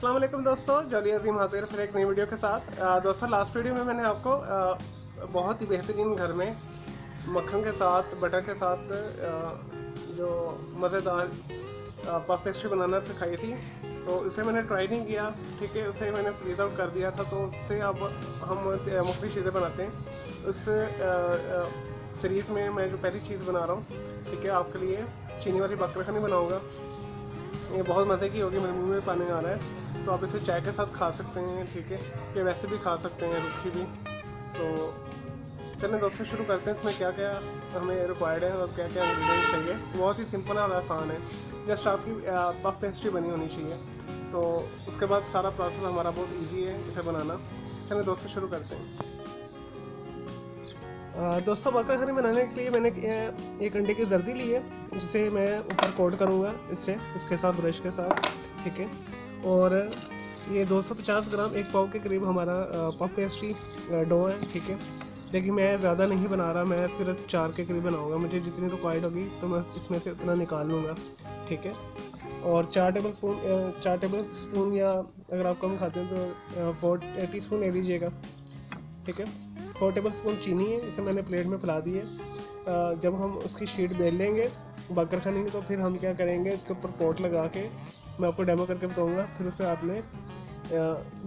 अस्सलाम वालेकुम दोस्तों, जली अजीम हाजिर फिर एक नई वीडियो के साथ। दोस्तों लास्ट वीडियो में मैंने आपको बहुत ही बेहतरीन घर में मक्खन के साथ बटर के साथ जो मज़ेदार पफ पेस्ट्री बनाना सिखाई थी। तो उसे मैंने ट्राई नहीं किया, ठीक है, उसे मैंने फ्रीज़ आउट कर दिया था। तो उससे अब हम मुख्तलिफ़ चीज़ें बनाते हैं। उस सीरीज़ में मैं जो पहली चीज़ बना रहा हूँ, ठीक है, आपके लिए चीनी वाली बकरखनी बनाऊँगा। ये बहुत मज़े की होगी, मेरे मुंह में पानी आ रहा है। तो आप इसे चाय के साथ खा सकते हैं, ठीक है, या वैसे भी खा सकते हैं रूखी भी। तो चलें दोस्तों शुरू करते हैं। इसमें क्या क्या हमें रिक्वायर्ड है और क्या क्या इंग्रेडिएंट्स चाहिए। बहुत ही सिंपल और आसान है, जस्ट आपकी पफ पेस्ट्री बनी होनी चाहिए। तो उसके बाद सारा प्रोसेस हमारा बहुत ईजी है इसे बनाना। चलें दोस्तों शुरू करते हैं। दोस्तों बकरखनी बनाने के लिए मैंने 1 अंडे की जर्दी ली है, जिसे मैं ऊपर कोट करूँगा इसके साथ ब्रश के साथ, ठीक है। और ये 250 ग्राम 1 पाव के करीब हमारा पफ पेस्ट्री डो है, ठीक है। लेकिन मैं ज़्यादा नहीं बना रहा, मैं सिर्फ 4 के करीब बनाऊँगा। मुझे जितनी रिक्वायर्ड होगी तो मैं इसमें से उतना निकाल लूँगा, ठीक है। और 4 टेबल स्पून या अगर आप कम खाते हैं तो 4 टीस्पून ले लीजिएगा, ठीक है। 4 टेबल स्पून चीनी है, इसे मैंने प्लेट में फैला दी है। जब हम उसकी शीट बेल लेंगे बकरखनी की, तो फिर हम क्या करेंगे, इसके ऊपर पोट लगा के मैं आपको डेमो करके बताऊंगा। फिर उसे आपने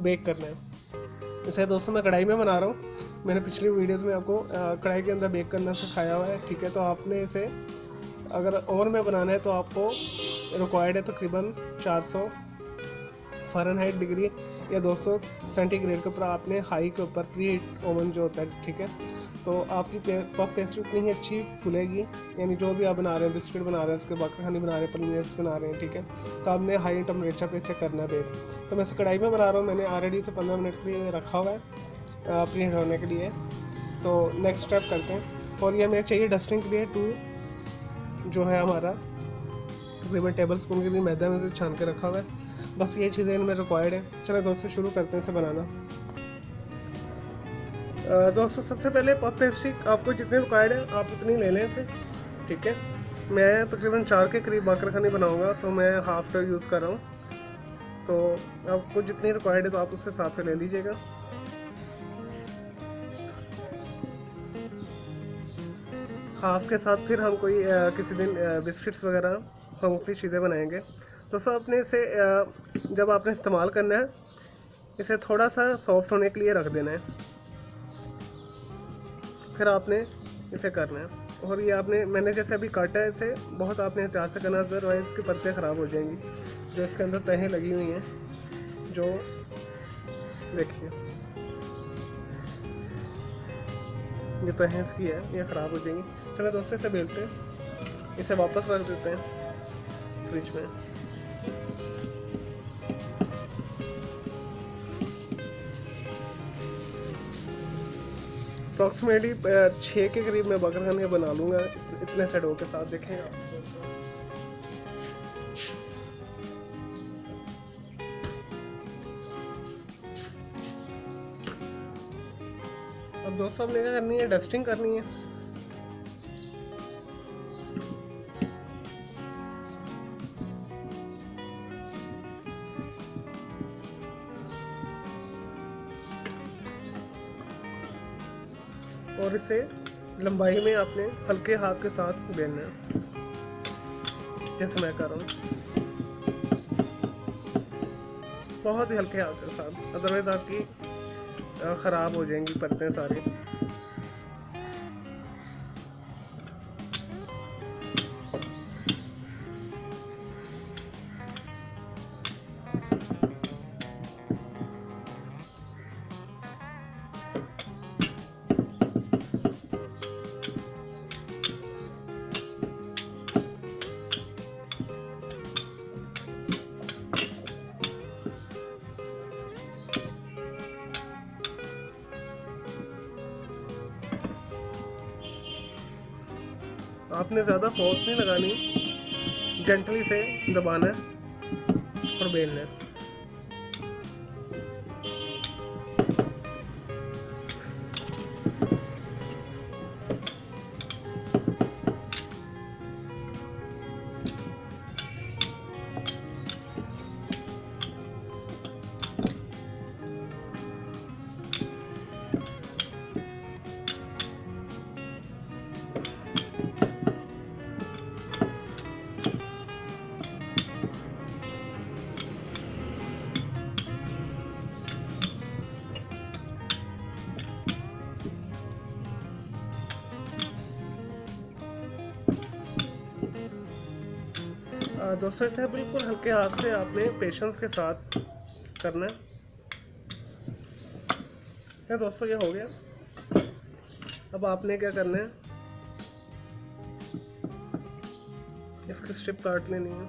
बेक करना है। इसे दोस्तों मैं कढ़ाई में बना रहा हूँ। मैंने पिछली वीडियोज़ में आपको कढ़ाई के अंदर बेक करना सिखाया हुआ है, ठीक है। तो आपने इसे अगर ओवन में बनाना है तो आपको रिक्वायर्ड है तकरीबन 400 फ़ारेनहाइट डिग्री या 200 सेंटीग्रेड के ऊपर आपने हाई के ऊपर प्री हीट ओवन जो होता है, ठीक है। तो आपकी पफ पेस्ट्री उतनी ही अच्छी फूलेगी। यानी जो भी आप बना रहे हैं, बिस्किट बना रहे हैं, उसके बकरखनी बना रहे हैं, पनीर्स बना रहे हैं, ठीक है। तो आपने हाई टेम्परेचर पे इसे करना है बेक। तो मैं इसे कढ़ाई में बना रहा हूँ। मैंने ऑलरेडी इसे 15 मिनट के लिए रखा हुआ है प्री हीट होने के लिए। तो नेक्स्ट स्टेप करते हैं। और ये हमें चाहिए डस्टिंग के लिए 2 जो है हमारा तकरीबन टेबल स्पून के लिए मैदा में से छान के रखा हुआ है। बस ये चीज़ें इनमें रिक्वायर्ड है। चलो दोस्तों शुरू करते हैं इसे बनाना। दोस्तों सबसे पहले पफ पेस्ट्री आपको जितनी रिक्वायर्ड है आप उतनी ले लें इसे, ठीक है। मैं तकरीबन 4 के करीब बकरखनी बनाऊंगा, तो मैं हाफ का यूज़ कर रहा हूँ। तो आपको जितनी रिक्वायर्ड है तो आप उस हिसाब से ले लीजिएगा। हाफ के साथ फिर हम कोई किसी दिन बिस्किट्स वगैरह हम अपनी चीज़ें बनाएंगे। दोस्तों अपने इसे जब आपने इस्तेमाल करना है, इसे थोड़ा सा सॉफ्ट होने के लिए रख देना है, फिर आपने इसे करना है। और ये मैंने जैसे अभी काटा है, इसे बहुत आपने एहतियात से करना, अदरवाइज इसकी पत्तियाँ ख़राब हो जाएंगी। जो इसके अंदर तहें लगी हुई हैं, जो देखिए ये तहें इसकी है, ये ख़राब हो जाएंगी। चलो दोस्तों इसे बेलते हैं, इसे वापस रख देते हैं फ्रिज में। अप्रॉक्सीमेटली 6 के करीब मैं बकरखनी बना लूँगा इतने से डो के साथ। देखें आप अब दोस्तों हमने क्या करनी है, डस्टिंग करनी है। और इसे लंबाई में आपने हल्के हाथ के साथ बेलना है, जैसे मैं कर रहा हूँ, बहुत ही हल्के हाथ के साथ, अदरवाइज आपकी ख़राब हो जाएंगी परतें सारी। आपने ज़्यादा फोर्स नहीं लगानी, जेंटली से दबाना है और बेलना है। दोस्तों इसे बिल्कुल हल्के हाथ से आपने पेशेंस के साथ करना है दोस्तों। ये हो गया। अब आपने क्या करना है, इसकी स्ट्रिप काट लेनी है।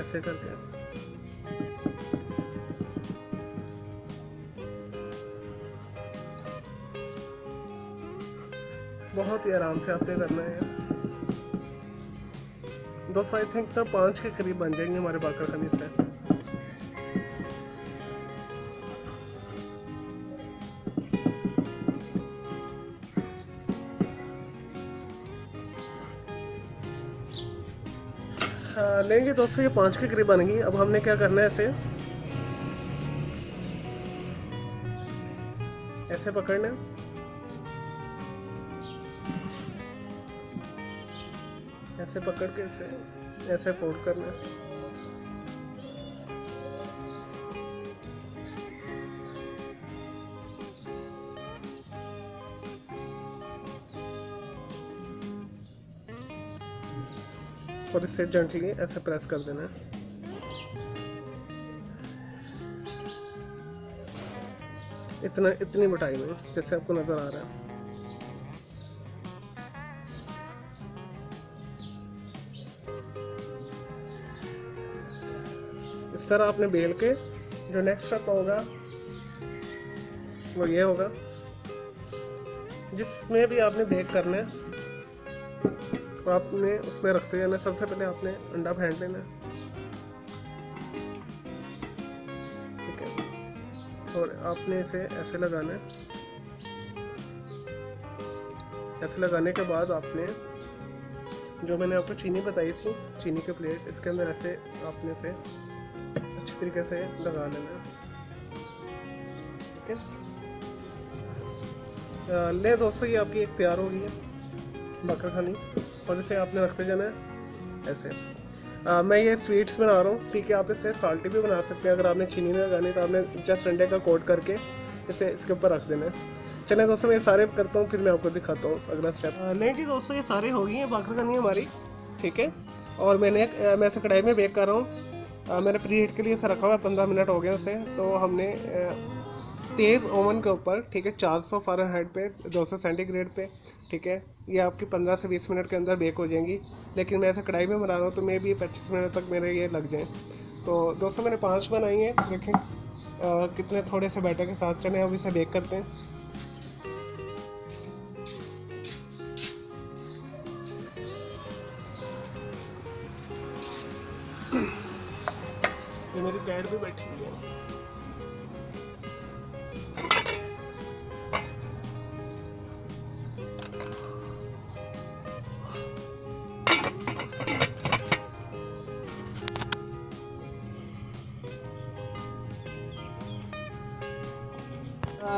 ऐसे करके बहुत ही आराम से आपने करना है दोस्तों। आई थिंक तो 5 के करीब बन जाएंगे हमारे बाकरखानी से। लेंगे दोस्तों, ये 5 के करीब बन गई। अब हमने क्या करना है, ऐसे पकड़ना है, ऐसे पकड़ के इसे ऐसे फोल्ड करना है। और इससे जेंटली ऐसे प्रेस कर देना है। इतनी मोटाई में जैसे आपको नजर आ रहा है। इस तरह आपने बेल के जो नेक्स्ट स्टेप होगा वो ये होगा, जिसमें भी आपने बेक करना है तो आपने उसमें रखते जाना। सबसे पहले आपने अंडा फेंट लेना है, ठीक है, और आपने इसे ऐसे लगाना है। ऐसे लगाने के बाद आपने जो मैंने आपको चीनी बताई थी, चीनी के प्लेट, इसके अंदर ऐसे आपने इसे अच्छी तरीके से लगा लेना है, ठीक है। ले दोस्तों, ये आपकी एक तैयार हो गई है बाकरखानी, और इसे आपने रखते जाना है ऐसे। मैं ये स्वीट्स बना रहा हूँ, ठीक है। आप इसे साल्टी भी बना सकते हैं। अगर आपने चीनी नहीं लगानी तो आपने जस्ट अंडे का कोट करके इसे इसके ऊपर रख देना है। चलें दोस्तों, मैं ये सारे करता हूँ, फिर मैं आपको दिखाता हूँ अगला स्टेप। नहीं जी दोस्तों, ये सारे हो गई हैं बाकरखानी हमारी, ठीक है। और मैं इसे कढ़ाई में बेक कर रहा हूँ। मैंने प्री हीट के लिए इसे रखा हुआ है, 15 मिनट हो गए उसे। तो हमने तेज़ ओवन के ऊपर, ठीक है, 400 फ़ारेनहाइट पे, 200 सेंटीग्रेड पे, ठीक है, ये आपकी 15 से 20 मिनट के अंदर बेक हो जाएंगी। लेकिन मैं ऐसे कढ़ाई में बना रहा हूँ तो मैं भी 25 मिनट तक मेरे ये लग जाए। तो दोस्तों मैंने 5 बनाई हैं, देखें कितने थोड़े से बैटर के साथ। चलें अब इसे बेक करते हैं। ये मेरी कैट भी बैठी हुई है।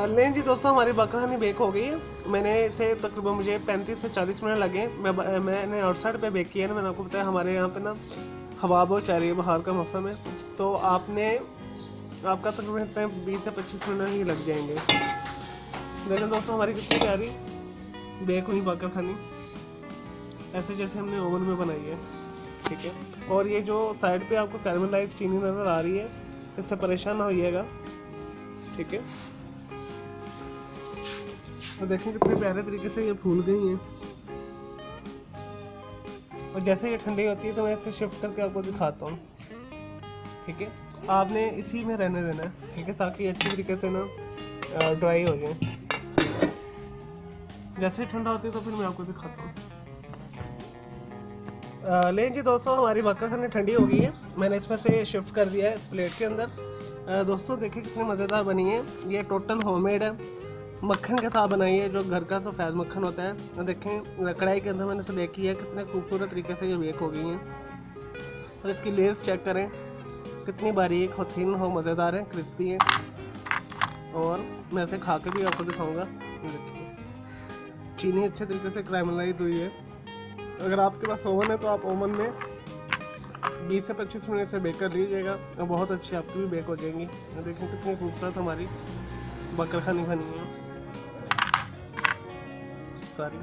नहीं जी दोस्तों, हमारी बाकरखानी बेक हो गई है। मैंने इसे तकरीबन मुझे 35 से 40 मिनट लगे। मैंने आउटसाइड पे बेक किया है ना। मैंने आपको बताया हमारे यहाँ पे ना हवा बहुत चाह रही है, बाहर का मौसम है, तो आपका तकरीबन 20 से 25 मिनट ही लग जाएंगे। देखें दोस्तों, हमारी कितनी प्यारी बेक हुई बाकरखानी, ऐसे जैसे हमने ओवन में बनाई है, ठीक है। और ये जो साइड पे आपको कैरमलाइज चीनी नज़र आ रही है, इससे परेशान ना होइएगा, ठीक है। तो देखें कितने प्यारे तरीके से ये फूल गई हैं। और जैसे ये ठंडी होती है तो मैं इसे शिफ्ट करके आपको दिखाता हूँ, ठीक है। आपने इसी में रहने देना है, ठीक है, ताकि अच्छी तरीके से ना ड्राई हो जाए। जैसे ही ठंडा होती है तो फिर मैं आपको दिखाता हूँ। लेकिन जी दोस्तों, हमारी बाकरखानी ठंडी हो गई है। मैंने इसमें से शिफ्ट कर दिया है इस प्लेट के अंदर। दोस्तों देखिए कितनी मज़ेदार बनी है। ये टोटल होममेड है, मक्खन के साथ बनाई है, जो घर का सफ़ेद मक्खन होता है। देखें कढ़ाई के अंदर मैंने इसे बेक किया है, कितने खूबसूरत तरीके से ये बेक हो गई हैं। और इसकी लेस चेक करें, कितनी बारीक हो, थिन हो, मज़ेदार है, क्रिस्पी है। और मैं इसे खा के भी आपको दिखाऊंगा। देखिए चीनी अच्छे तरीके से कैरमलाइज हुई है। अगर आपके पास ओवन है तो आप ओवन में 20 से 25 मिनट से बेक कर लीजिएगा और बहुत अच्छी आपकी भी बेक हो जाएंगी। देखिए कितनी खूबसूरत हमारी बकरखानी बनी है सारी।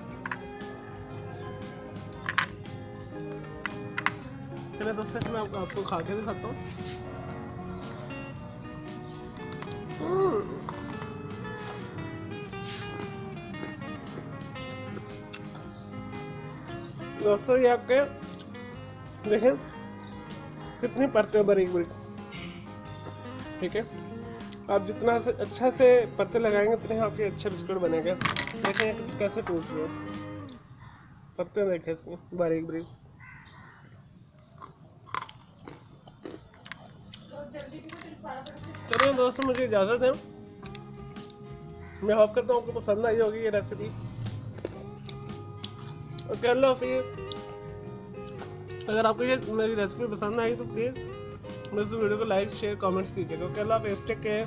चलिए दोस्तों मैं आपको खा के दिखाता हूँ। दोस्तों ये आपके देखें कितनी परतें बारीक बारीक, ठीक है। आप जितना से अच्छा से पत्ते लगाएंगे उतने आपके अच्छे बिस्कुट बनेंगे। देखें कैसे टूट रहे हैं पत्ते, देखें इसमें बारीक बारीक। चलिए दोस्तों मुझे इजाज़त दें। मैं होप करता हूँ आपको पसंद आई होगी ये रेसिपी। ओके, अल्लाह हाफिज़। अगर आपको ये मेरी रेसिपी पसंद आई तो प्लीज़ मेरे वीडियो को लाइक शेयर कमेंट्स कीजिएगा। ओके, अल्लाह हाफिज़, टेक केयर।